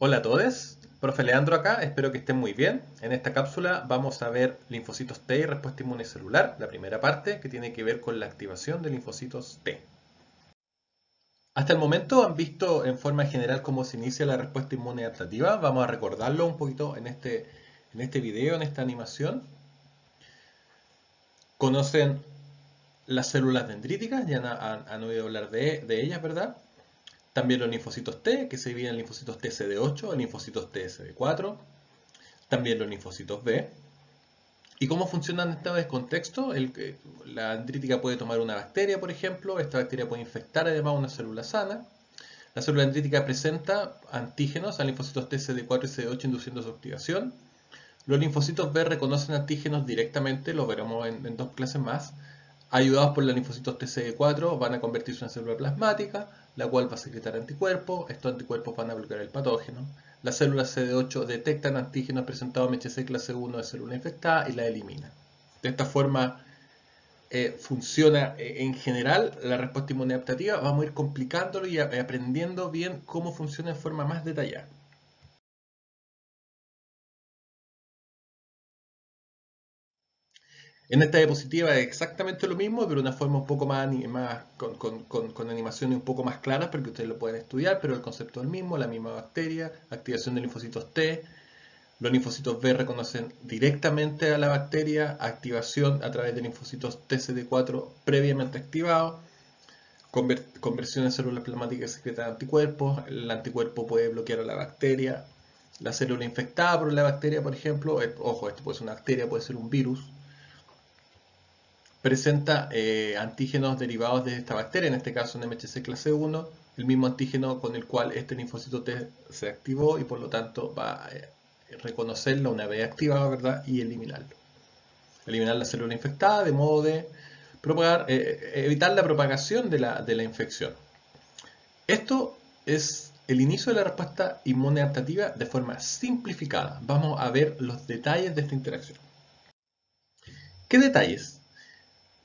Hola a todos, profe Leandro acá, espero que estén muy bien. En esta cápsula vamos a ver linfocitos T y respuesta inmune celular, la primera parte que tiene que ver con la activación de linfocitos T. Hasta el momento han visto en forma general cómo se inicia la respuesta inmune adaptativa. Vamos a recordarlo un poquito en este video, en esta animación. Conocen las células dendríticas, ya han oído hablar de ellas, ¿verdad? También los linfocitos T, que se dividen en linfocitos TCD8 y linfocitos TSD4. También los linfocitos B. ¿Y cómo funcionan en este contexto? La dendrítica puede tomar una bacteria, por ejemplo. Esta bacteria puede infectar además una célula sana. La célula dendrítica presenta antígenos a linfocitos T, CD4 y CD8 induciendo su activación. Los linfocitos B reconocen antígenos directamente, lo veremos en dos clases más. Ayudados por los linfocitos TCD4 van a convertirse en una célula plasmática, la cual va a secretar anticuerpos. Estos anticuerpos van a bloquear el patógeno. Las células CD8 detectan antígenos presentados en MHC clase 1 de célula infectada y la eliminan. De esta forma funciona en general la respuesta inmune adaptativa. Vamos a ir complicándolo y aprendiendo bien cómo funciona de forma más detallada. En esta diapositiva es exactamente lo mismo, pero de una forma un poco más con animaciones un poco más claras para que ustedes lo puedan estudiar, pero el concepto es el mismo, la misma bacteria, activación de linfocitos T, los linfocitos B reconocen directamente a la bacteria, activación a través de linfocitos TCD4 previamente activados, conversión en células plasmáticas que secretan anticuerpos, el anticuerpo puede bloquear a la bacteria, la célula infectada por la bacteria, por ejemplo, ojo, esto puede ser una bacteria, puede ser un virus, presenta antígenos derivados de esta bacteria, en este caso un MHC clase 1, el mismo antígeno con el cual este linfocito T se activó y por lo tanto va a reconocerlo una vez activado, ¿verdad? Y eliminarlo. Eliminar la célula infectada de modo de evitar la propagación de la infección. Esto es el inicio de la respuesta inmune adaptativa de forma simplificada. Vamos a ver los detalles de esta interacción. ¿Qué detalles?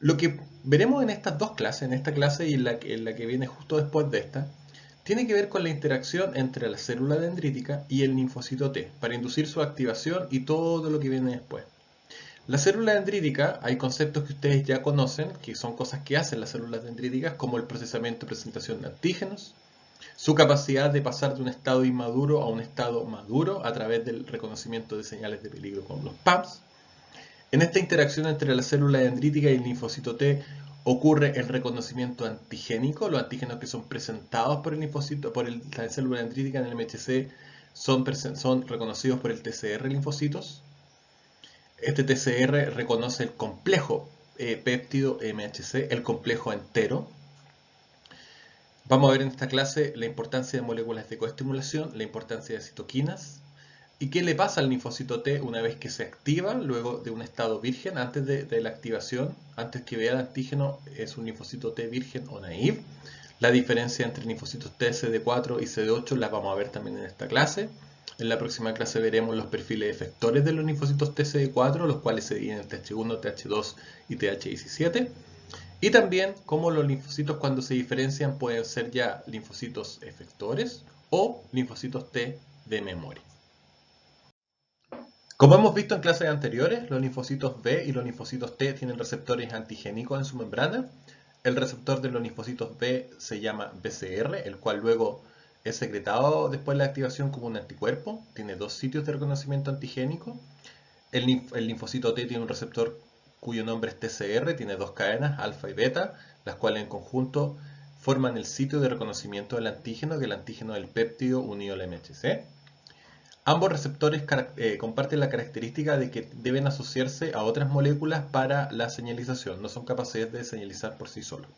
Lo que veremos en estas dos clases, en esta clase y en la que viene justo después de esta, tiene que ver con la interacción entre la célula dendrítica y el linfocito T, para inducir su activación y todo lo que viene después. La célula dendrítica, hay conceptos que ustedes ya conocen, que son cosas que hacen las células dendríticas, como el procesamiento y presentación de antígenos, su capacidad de pasar de un estado inmaduro a un estado maduro a través del reconocimiento de señales de peligro como los PAMs. En esta interacción entre la célula dendrítica y el linfocito T ocurre el reconocimiento antigénico. Los antígenos que son presentados por el linfocito, la célula dendrítica en el MHC son reconocidos por el TCR linfocitos. Este TCR reconoce el complejo péptido MHC, el complejo entero. Vamos a ver en esta clase la importancia de moléculas de coestimulación, la importancia de citoquinas, ¿y qué le pasa al linfocito T una vez que se activa, luego de un estado virgen, antes de la activación, antes que vea el antígeno, es un linfocito T virgen o naive? La diferencia entre linfocitos T, CD4 y CD8 las vamos a ver también en esta clase. En la próxima clase veremos los perfiles efectores de los linfocitos T, CD4, los cuales se dividen en TH1, TH2 y TH17. Y también cómo los linfocitos cuando se diferencian pueden ser ya linfocitos efectores o linfocitos T de memoria. Como hemos visto en clases anteriores, los linfocitos B y los linfocitos T tienen receptores antigénicos en su membrana. El receptor de los linfocitos B se llama BCR, el cual luego es secretado después de la activación como un anticuerpo. Tiene dos sitios de reconocimiento antigénico. El linfocito T tiene un receptor cuyo nombre es TCR, tiene dos cadenas, alfa y beta, las cuales en conjunto forman el sitio de reconocimiento del antígeno, que es el antígeno del péptido unido al MHC. Ambos receptores comparten la característica de que deben asociarse a otras moléculas para la señalización, no son capaces de señalizar por sí solos.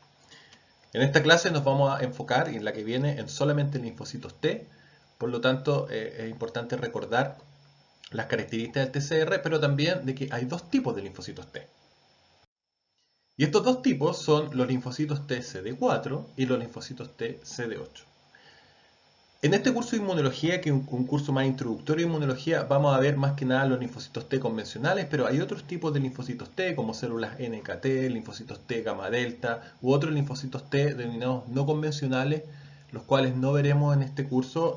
En esta clase nos vamos a enfocar, y en la que viene, en solamente linfocitos T, por lo tanto es importante recordar las características del TCR, pero también de que hay dos tipos de linfocitos T. Y estos dos tipos son los linfocitos T CD4 y los linfocitos T CD8. En este curso de inmunología, que es un curso más introductorio de inmunología, vamos a ver más que nada los linfocitos T convencionales, pero hay otros tipos de linfocitos T, como células NKT, linfocitos T gamma delta, u otros linfocitos T denominados no convencionales, los cuales no veremos en este curso,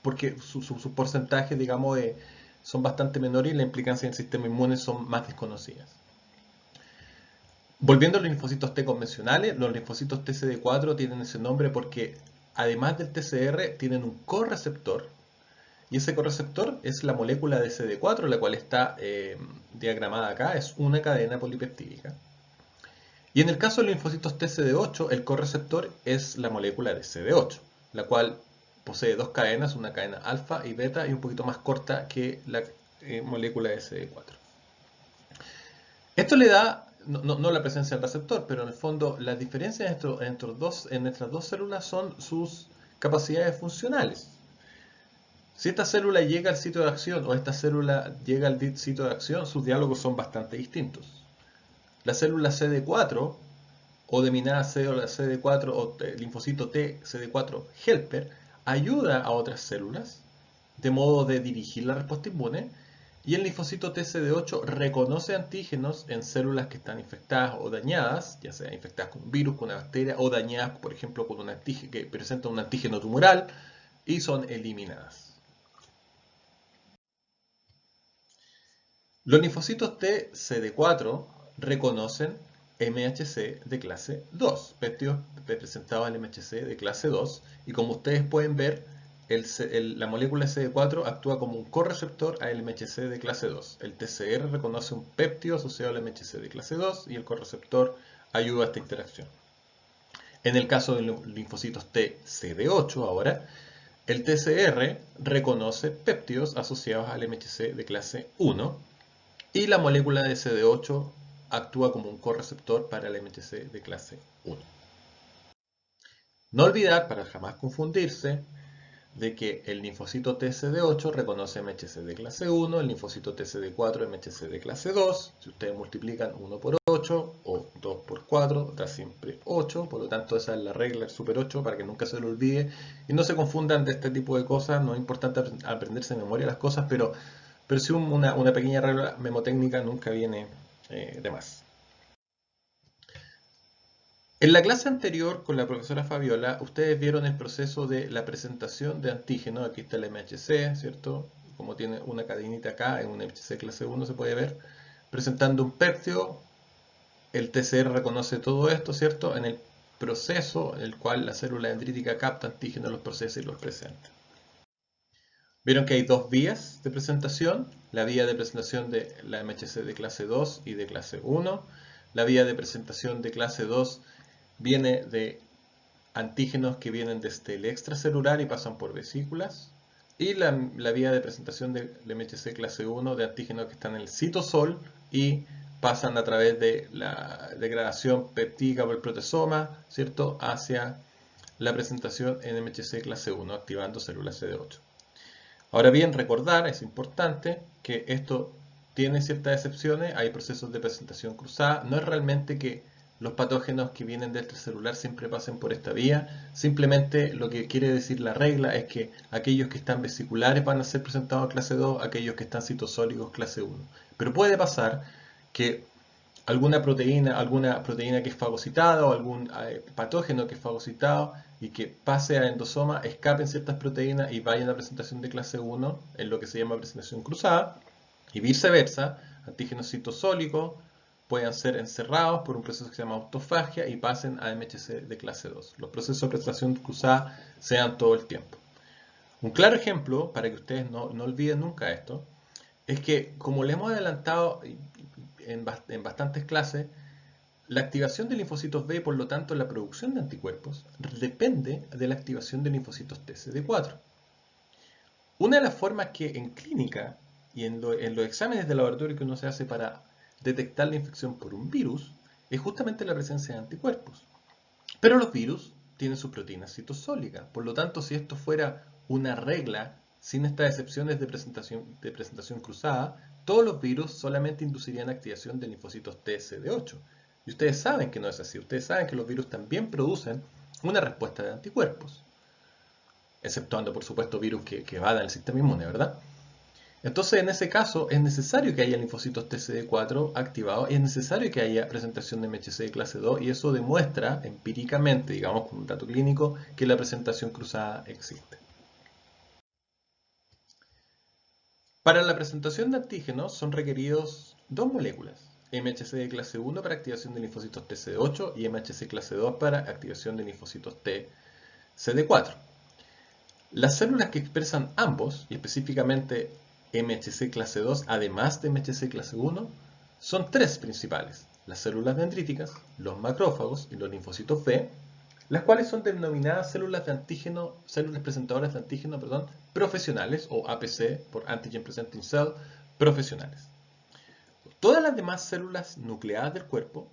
porque sus porcentajes, digamos, son bastante menores y la implicancia en el sistema inmune son más desconocidas. Volviendo a los linfocitos T convencionales, los linfocitos TCD4 tienen ese nombre porque además del TCR tienen un correceptor y ese correceptor es la molécula de CD4, la cual está diagramada acá, es una cadena polipeptídica. Y en el caso de los linfocitos TCD8, el correceptor es la molécula de CD8, la cual posee dos cadenas, una cadena alfa y beta y un poquito más corta que la molécula de CD4. Esto le da, no la presencia del receptor, pero en el fondo las diferencias en nuestras dos células son sus capacidades funcionales. Si esta célula llega al sitio de acción o esta célula llega al sitio de acción, sus diálogos son bastante distintos. La célula CD4 o dominada célula CD4 o linfocito T CD4 helper ayuda a otras células de modo de dirigir la respuesta inmune y el linfocito TCD8 reconoce antígenos en células que están infectadas o dañadas, ya sea infectadas con un virus, con una bacteria o dañadas, por ejemplo, con un antígeno que presenta un antígeno tumoral y son eliminadas. Los linfocitos T CD4 reconocen MHC de clase 2, péptidos presentados en MHC de clase 2, y como ustedes pueden ver, la molécula CD4 actúa como un correceptor al MHC de clase 2. El TCR reconoce un péptido asociado al MHC de clase 2 y el correceptor ayuda a esta interacción. En el caso de los linfocitos T CD8 ahora, el TCR reconoce péptidos asociados al MHC de clase 1 y la molécula de CD8 actúa como un correceptor para el MHC de clase 1. No olvidar, para jamás confundirse, de que el linfocito TCD8 reconoce MHC de clase 1, el linfocito TCD4 MHC de clase 2. Si ustedes multiplican 1 por 8 o 2 por 4, da siempre 8. Por lo tanto, esa es la regla del super 8 para que nunca se lo olvide. Y no se confundan de este tipo de cosas. No es importante aprenderse de memoria las cosas, pero si una pequeña regla memotécnica nunca viene de más. En la clase anterior con la profesora Fabiola, ustedes vieron el proceso de la presentación de antígenos. Aquí está el MHC, ¿cierto? Como tiene una cadenita acá, en un MHC clase 1 se puede ver, presentando un péptido. El TCR reconoce todo esto, ¿cierto? En el proceso en el cual la célula dendrítica capta antígenos, los procesa y los presenta. Vieron que hay dos vías de presentación, la vía de presentación de la MHC de clase 2 y de clase 1. La vía de presentación de clase 2 viene de antígenos que vienen desde el extracelular y pasan por vesículas. Y la vía de presentación del MHC clase 1 de antígenos que están en el citosol y pasan a través de la degradación peptídica por el protesoma, ¿cierto?, hacia la presentación en MHC clase 1, activando células CD8. Ahora bien, recordar, es importante, que esto tiene ciertas excepciones, hay procesos de presentación cruzada, no es realmente que los patógenos que vienen del extracelular siempre pasen por esta vía, simplemente lo que quiere decir la regla es que aquellos que están vesiculares van a ser presentados en clase 2, aquellos que están citosólicos clase 1. Pero puede pasar que alguna proteína que es fagocitada o algún patógeno que es fagocitado y que pase a endosoma, escapen ciertas proteínas y vayan a presentación de clase 1 en lo que se llama presentación cruzada, y viceversa, antígenos citosólicos pueden ser encerrados por un proceso que se llama autofagia y pasen a MHC de clase 2. Los procesos de presentación cruzada se dan todo el tiempo. Un claro ejemplo, para que ustedes no olviden nunca esto, es que como le hemos adelantado en bastantes clases, la activación de linfocitos B y por lo tanto la producción de anticuerpos depende de la activación de linfocitos TCD4. Una de las formas que en clínica y en los exámenes de laboratorio que uno se hace para detectar la infección por un virus es justamente la presencia de anticuerpos. Pero los virus tienen sus proteínas citosólicas, por lo tanto, si esto fuera una regla sin estas excepciones de presentación cruzada, todos los virus solamente inducirían activación de linfocitos TCD8. Y ustedes saben que no es así, ustedes saben que los virus también producen una respuesta de anticuerpos, exceptuando por supuesto virus que evadan el sistema inmune, ¿verdad? Entonces, en ese caso, es necesario que haya linfocitos TCD4 activados y es necesario que haya presentación de MHC de clase 2 y eso demuestra empíricamente, digamos con un dato clínico, que la presentación cruzada existe. Para la presentación de antígenos son requeridos dos moléculas, MHC de clase 1 para activación de linfocitos TCD8 y MHC clase 2 para activación de linfocitos TCD4. Las células que expresan ambos, y específicamente MHC clase 2, además de MHC clase 1, son tres principales: las células dendríticas, los macrófagos y los linfocitos B, las cuales son denominadas células de antígeno, células presentadoras de antígeno, profesionales, o APC, por Antigen Presenting Cell, profesionales. Todas las demás células nucleadas del cuerpo,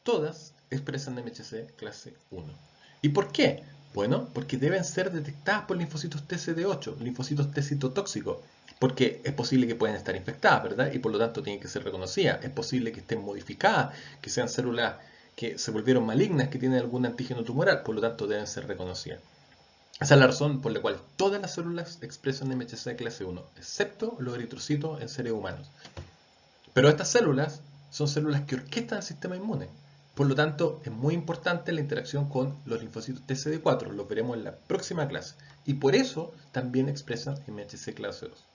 todas expresan MHC clase 1. ¿Y por qué? Bueno, porque deben ser detectadas por linfocitos TCD8, linfocitos T citotóxicos, porque es posible que puedan estar infectadas, ¿verdad? Y por lo tanto tienen que ser reconocidas. Es posible que estén modificadas, que sean células que se volvieron malignas, que tienen algún antígeno tumoral, por lo tanto deben ser reconocidas. Esa es la razón por la cual todas las células expresan MHC clase 1, excepto los eritrocitos en seres humanos. Pero estas células son células que orquestan el sistema inmune. Por lo tanto, es muy importante la interacción con los linfocitos TCD4, los veremos en la próxima clase. Y por eso también expresan MHC clase 2.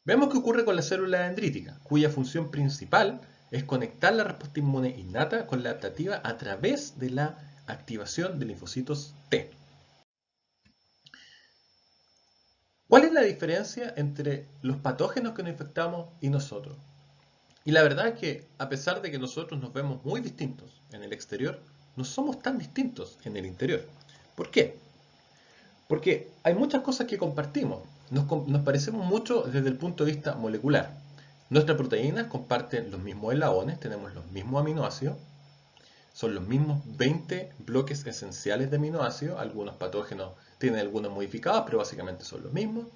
Veamos qué ocurre con la célula dendrítica, cuya función principal es conectar la respuesta inmune innata con la adaptativa a través de la activación de linfocitos T. ¿Cuál es la diferencia entre los patógenos que nos infectamos y nosotros? Y la verdad es que, a pesar de que nosotros nos vemos muy distintos en el exterior, no somos tan distintos en el interior. ¿Por qué? Porque hay muchas cosas que compartimos. Nos parecemos mucho desde el punto de vista molecular. Nuestras proteínas comparten los mismos eslabones, tenemos los mismos aminoácidos, son los mismos 20 bloques esenciales de aminoácidos. Algunos patógenos tienen algunos modificados, pero básicamente son los mismos.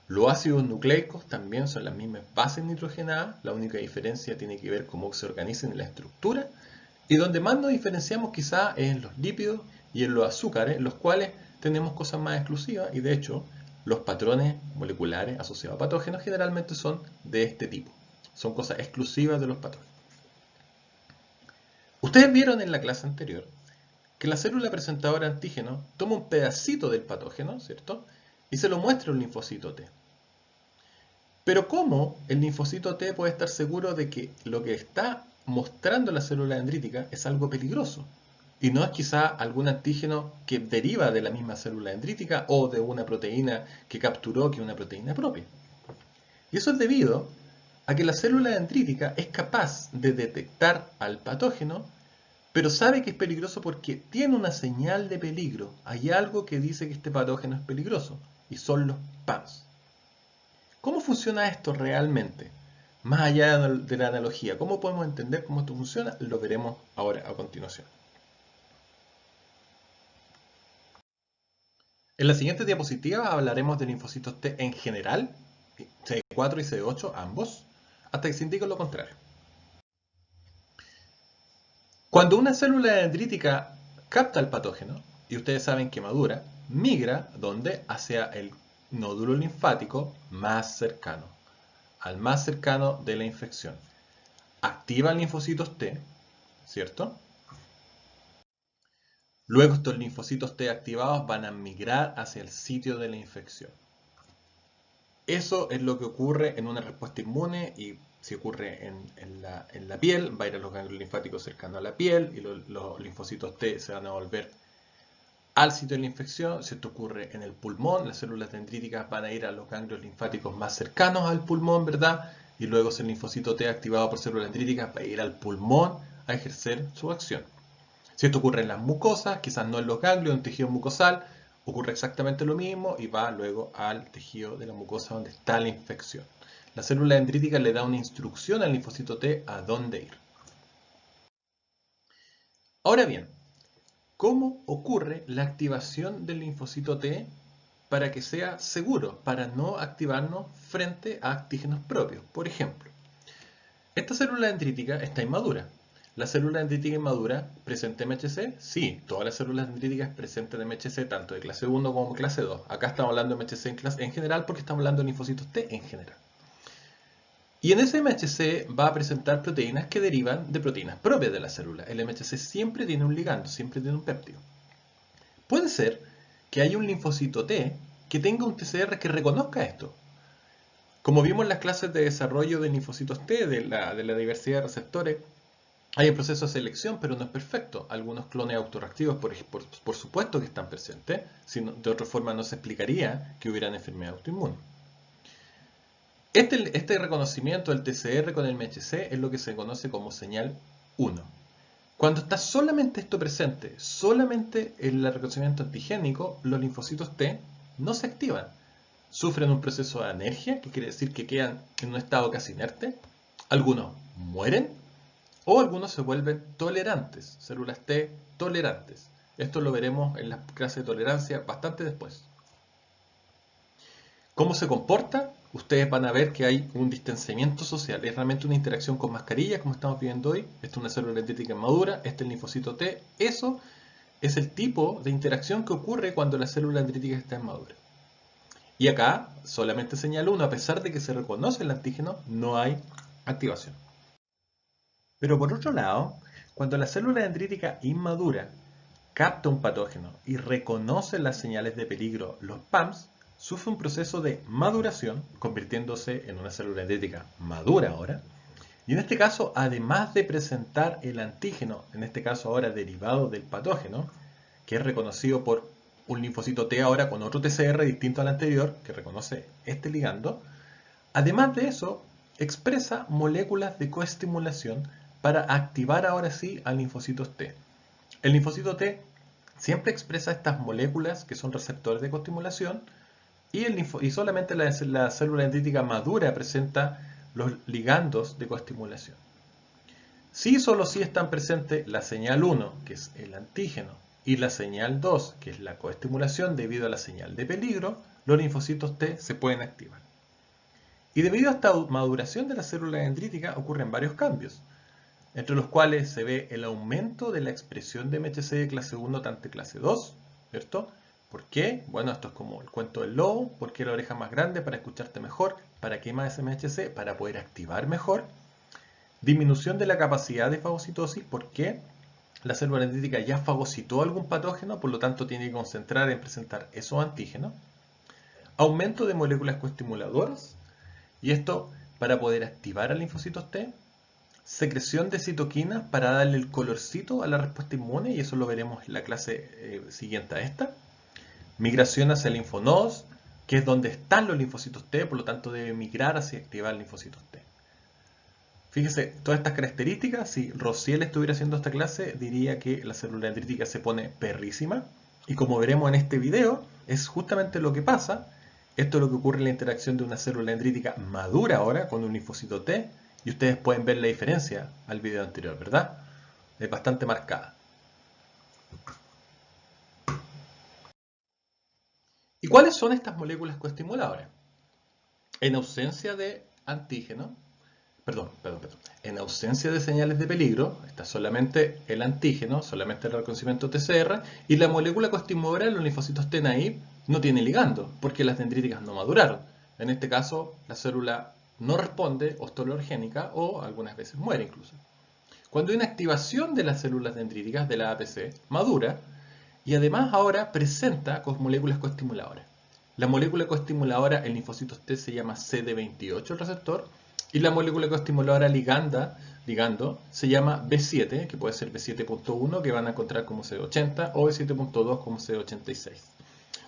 Los ácidos nucleicos también son las mismas bases nitrogenadas, la única diferencia tiene que ver cómo se organizan en la estructura, y donde más nos diferenciamos quizá es en los lípidos y en los azúcares, los cuales tenemos cosas más exclusivas, y de hecho los patrones moleculares asociados a patógenos generalmente son de este tipo, son cosas exclusivas de los patógenos. Ustedes vieron en la clase anterior que la célula presentadora de antígeno toma un pedacito del patógeno, ¿cierto?, y se lo muestra a un linfocito T. Pero ¿cómo el linfocito T puede estar seguro de que lo que está mostrando la célula dendrítica es algo peligroso? Y no es quizá algún antígeno que deriva de la misma célula dendrítica o de una proteína que capturó, que es una proteína propia. Y eso es debido a que la célula dendrítica es capaz de detectar al patógeno, pero sabe que es peligroso porque tiene una señal de peligro. Hay algo que dice que este patógeno es peligroso, y son los PAMs. ¿Cómo funciona esto realmente? Más allá de la analogía, ¿cómo podemos entender cómo esto funciona? Lo veremos ahora a continuación. En la siguiente diapositiva hablaremos de linfocitos T en general, CD4 y CD8 ambos, hasta que se indique lo contrario. Cuando una célula dendrítica capta el patógeno, y ustedes saben que madura, migra ¿dónde? Hacia el nódulo linfático más cercano, al más cercano de la infección. Activa linfocitos T, ¿cierto? Luego estos linfocitos T activados van a migrar hacia el sitio de la infección. Eso es lo que ocurre en una respuesta inmune, y si ocurre en la piel, va a ir a los ganglios linfáticos cercanos a la piel y los linfocitos T se van a volver al sitio de la infección. Si esto ocurre en el pulmón, las células dendríticas van a ir a los ganglios linfáticos más cercanos al pulmón, ¿verdad? Y luego si el linfocito T activado por células dendríticas va a ir al pulmón a ejercer su acción. Si esto ocurre en las mucosas, quizás no en los ganglios, en el tejido mucosal, ocurre exactamente lo mismo y va luego al tejido de la mucosa donde está la infección. La célula dendrítica le da una instrucción al linfocito T a dónde ir. Ahora bien, ¿cómo ocurre la activación del linfocito T para que sea seguro, para no activarnos frente a antígenos propios? Por ejemplo, esta célula dendrítica está inmadura. ¿La célula dendrítica inmadura presenta MHC? Sí, todas las células dendríticas presentan MHC, tanto de clase 1 como clase 2. Acá estamos hablando de MHC en general porque estamos hablando de linfocitos T en general. Y en ese MHC va a presentar proteínas que derivan de proteínas propias de la célula. El MHC siempre tiene un ligando, siempre tiene un péptido. Puede ser que haya un linfocito T que tenga un TCR que reconozca esto. Como vimos en las clases de desarrollo de linfocitos T, de la diversidad de receptores, hay un proceso de selección, pero no es perfecto. Algunos clones autorreactivos, por supuesto que están presentes, de otra forma no se explicaría que hubieran enfermedad autoinmune. Este reconocimiento del TCR con el MHC es lo que se conoce como señal 1. Cuando está solamente esto presente, solamente el reconocimiento antigénico, los linfocitos T no se activan. Sufren un proceso de anergia, que quiere decir que quedan en un estado casi inerte. Algunos mueren o algunos se vuelven tolerantes, células T tolerantes. Esto lo veremos en las clases de tolerancia bastante después. ¿Cómo se comporta? Ustedes van a ver que hay un distanciamiento social. Es realmente una interacción con mascarilla, como estamos viendo hoy. Esta es una célula dendrítica madura, este es el linfocito T. Eso es el tipo de interacción que ocurre cuando la célula dendrítica está madura. Y acá, solamente señal 1, a pesar de que se reconoce el antígeno, no hay activación. Pero por otro lado, cuando la célula dendrítica inmadura capta un patógeno y reconoce las señales de peligro, los PAMs, sufre un proceso de maduración, convirtiéndose en una célula dendrítica madura ahora. Y en este caso, además de presentar el antígeno, en este caso ahora derivado del patógeno, que es reconocido por un linfocito T ahora con otro TCR distinto al anterior, que reconoce este ligando, además de eso, expresa moléculas de coestimulación para activar ahora sí a linfocitos T. El linfocito T siempre expresa estas moléculas que son receptores de coestimulación y solamente la célula dendrítica madura presenta los ligandos de coestimulación. Si solo si están presentes la señal 1, que es el antígeno, y la señal 2, que es la coestimulación debido a la señal de peligro, los linfocitos T se pueden activar. Y debido a esta maduración de la célula dendrítica ocurren varios cambios, entre los cuales se ve el aumento de la expresión de MHC de clase 1 ante clase 2, ¿cierto? ¿Por qué? Bueno, esto es como el cuento del lobo. ¿Por qué la oreja más grande? Para escucharte mejor. ¿Para qué más MHC? Para poder activar mejor. Disminución de la capacidad de fagocitosis. ¿Por qué? La célula dendrítica ya fagocitó algún patógeno, por lo tanto tiene que concentrar en presentar esos antígenos. Aumento de moléculas coestimuladoras. Y esto para poder activar a linfocitos T. Secreción de citoquinas para darle el colorcito a la respuesta inmune, y eso lo veremos en la clase siguiente a esta. Migración hacia linfonodos, que es donde están los linfocitos T, por lo tanto debe migrar hacia activar linfocitos T. Fíjese, todas estas características, si Rociel estuviera haciendo esta clase, diría que la célula dendrítica se pone perrísima, y como veremos en este video, es justamente lo que pasa. Esto es lo que ocurre en la interacción de una célula dendrítica madura ahora con un linfocito T, y ustedes pueden ver la diferencia al video anterior, ¿verdad? Es bastante marcada. ¿Y cuáles son estas moléculas coestimuladoras? En ausencia de antígeno, en ausencia de señales de peligro, está solamente el antígeno, solamente el reconocimiento TCR, y la molécula coestimuladora, los linfocitos T naive, no tiene ligando, porque las dendríticas no maduraron. En este caso, la célula no responde, o es tolerogénica, o algunas veces muere incluso. Cuando hay una activación de las células dendríticas de la APC, madura, y además ahora presenta con moléculas coestimuladoras. La molécula coestimuladora en linfocitos T se llama CD28 el receptor, y la molécula coestimuladora ligando se llama B7, que puede ser B7.1, que van a encontrar como CD80, o B7.2 como CD86.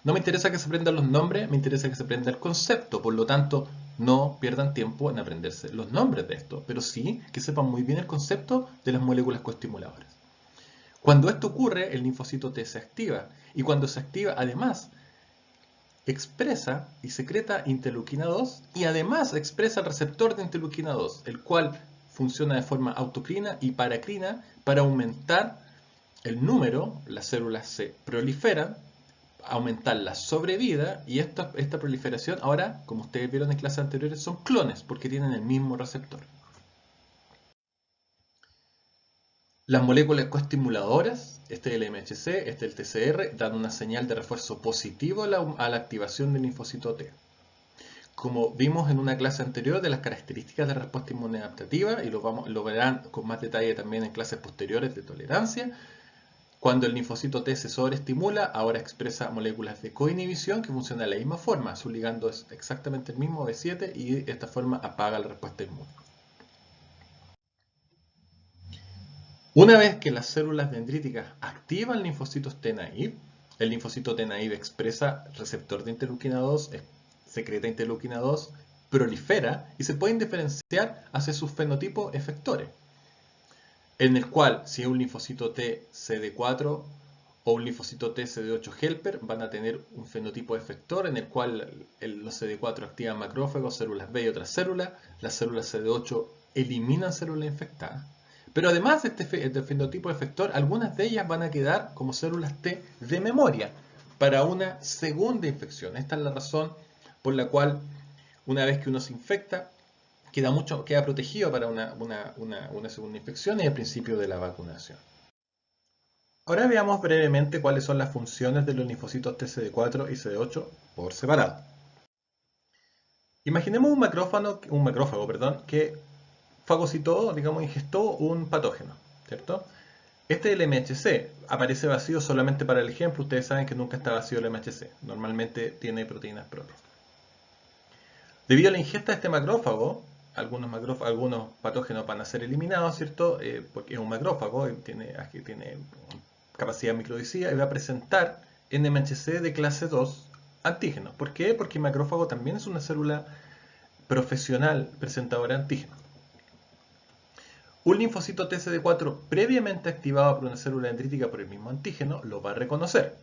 No me interesa que se aprendan los nombres, me interesa que se aprenda el concepto, por lo tanto, no pierdan tiempo en aprenderse los nombres de esto, pero sí que sepan muy bien el concepto de las moléculas coestimuladoras. Cuando esto ocurre, el linfocito T se activa, y cuando se activa, además, expresa y secreta interleuquina 2, y además expresa el receptor de interleuquina 2, el cual funciona de forma autocrina y paracrina para aumentar el número, las células se proliferan, aumentar la sobrevida, y esta proliferación ahora, como ustedes vieron en clases anteriores, son clones porque tienen el mismo receptor. Las moléculas coestimuladoras, este es el MHC, este es el TCR, dan una señal de refuerzo positivo a la activación del linfocito T. Como vimos en una clase anterior de las características de respuesta inmune adaptativa, y lo verán con más detalle también en clases posteriores de tolerancia, Cuando el linfocito T se sobreestimula, ahora expresa moléculas de coinhibición que funcionan de la misma forma. Su ligando es exactamente el mismo, B7, y de esta forma apaga la respuesta inmune. Una vez que las células dendríticas activan linfocitos T naive, el linfocito T naive expresa receptor de interleuquina 2, secreta interleuquina 2, prolifera y se pueden diferenciar hacia sus fenotipos efectores, en el cual si es un linfocito T CD4 o un linfocito T CD8 helper van a tener un fenotipo efector en el cual los CD4 activan macrófagos, células B y otras células, las células CD8 eliminan células infectadas. Pero además de este fenotipo efector, algunas de ellas van a quedar como células T de memoria para una segunda infección. Esta es la razón por la cual una vez que uno se infecta, queda protegido para una segunda infección y el principio de la vacunación. Ahora veamos brevemente cuáles son las funciones de los linfocitos TCD4 y CD8 por separado. Imaginemos un macrófago, que fagocitó, digamos, ingestó un patógeno, ¿cierto? Este es el MHC, aparece vacío solamente para el ejemplo, ustedes saben que nunca está vacío el MHC, normalmente tiene proteínas propias. Debido a la ingesta de este macrófago, algunos patógenos van a ser eliminados, ¿cierto? Porque es un macrófago, tiene capacidad microdicida y va a presentar NMHC de clase 2 antígenos. ¿Por qué? Porque el macrófago también es una célula profesional presentadora de antígenos. Un linfocito TCD4 previamente activado por una célula dendrítica por el mismo antígeno lo va a reconocer.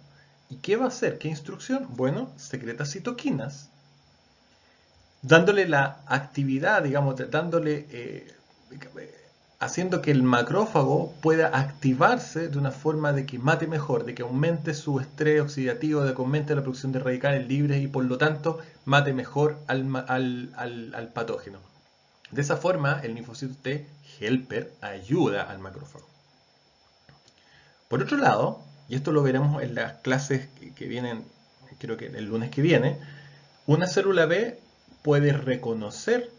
¿Y qué va a hacer? ¿Qué instrucción? Bueno, secreta citoquinas, dándole la actividad, digamos, haciendo que el macrófago pueda activarse de una forma de que mate mejor, de que aumente su estrés oxidativo, de que aumente la producción de radicales libres y por lo tanto mate mejor al patógeno. De esa forma, el linfocito T helper ayuda al macrófago. Por otro lado, y esto lo veremos en las clases que vienen, creo que el lunes que viene, una célula B puede reconocer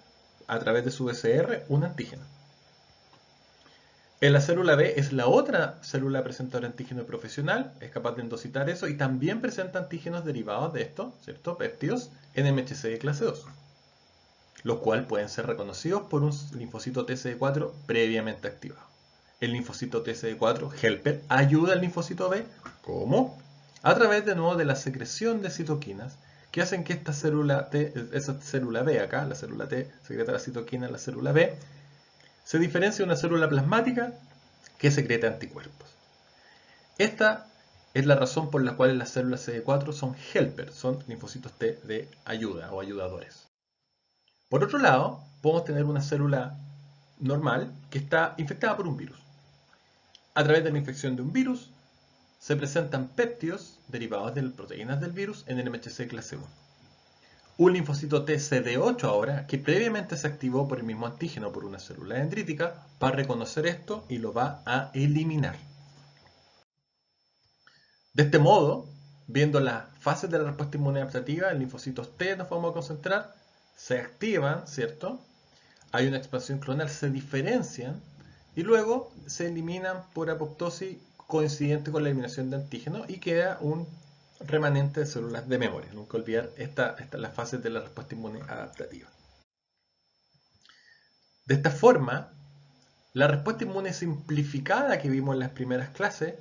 a través de su PCR un antígeno. En la célula B es la otra célula presentadora de antígeno profesional, es capaz de endocitar eso y también presenta antígenos derivados de esto, ¿cierto? Péptidos NMHC de clase 2. Los cuales pueden ser reconocidos por un linfocito TCD4 previamente activado. El linfocito TCD4 helper ayuda al linfocito B, ¿cómo? A través de nuevo de la secreción de citoquinas que hacen que esa célula B acá, la célula T secreta la citoquina en la célula B, se diferencia de una célula plasmática que secreta anticuerpos. Esta es la razón por la cual las células CD4 son helper, son linfocitos T de ayuda o ayudadores. Por otro lado, podemos tener una célula normal que está infectada por un virus. A través de la infección de un virus, se presentan péptidos derivados de las proteínas del virus en el MHC clase 1. Un linfocito T CD8 ahora, que previamente se activó por el mismo antígeno por una célula dendrítica, va a reconocer esto y lo va a eliminar. De este modo, viendo las fases de la respuesta inmune adaptativa, el linfocitos T nos vamos a concentrar, se activan, ¿cierto? Hay una expansión clonal, se diferencian y luego se eliminan por apoptosis coincidente con la eliminación de antígenos y queda un remanente de células de memoria. Nunca olvidar las fases de la respuesta inmune adaptativa. De esta forma, la respuesta inmune simplificada que vimos en las primeras clases,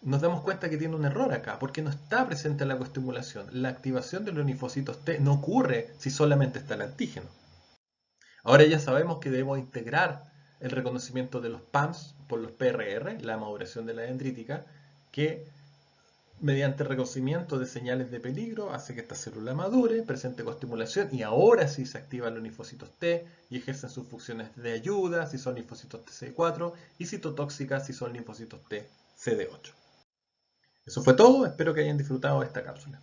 nos damos cuenta que tiene un error acá, porque no está presente la coestimulación. La activación de los linfocitos T no ocurre si solamente está el antígeno. Ahora ya sabemos que debemos integrar el reconocimiento de los PAMs por los PRR, la maduración de la dendrítica, que mediante reconocimiento de señales de peligro hace que esta célula madure, presente coestimulación y ahora sí se activan los linfocitos T y ejercen sus funciones de ayuda si son linfocitos TCD4 y citotóxicas si son linfocitos T CD8. Eso fue todo, espero que hayan disfrutado de esta cápsula.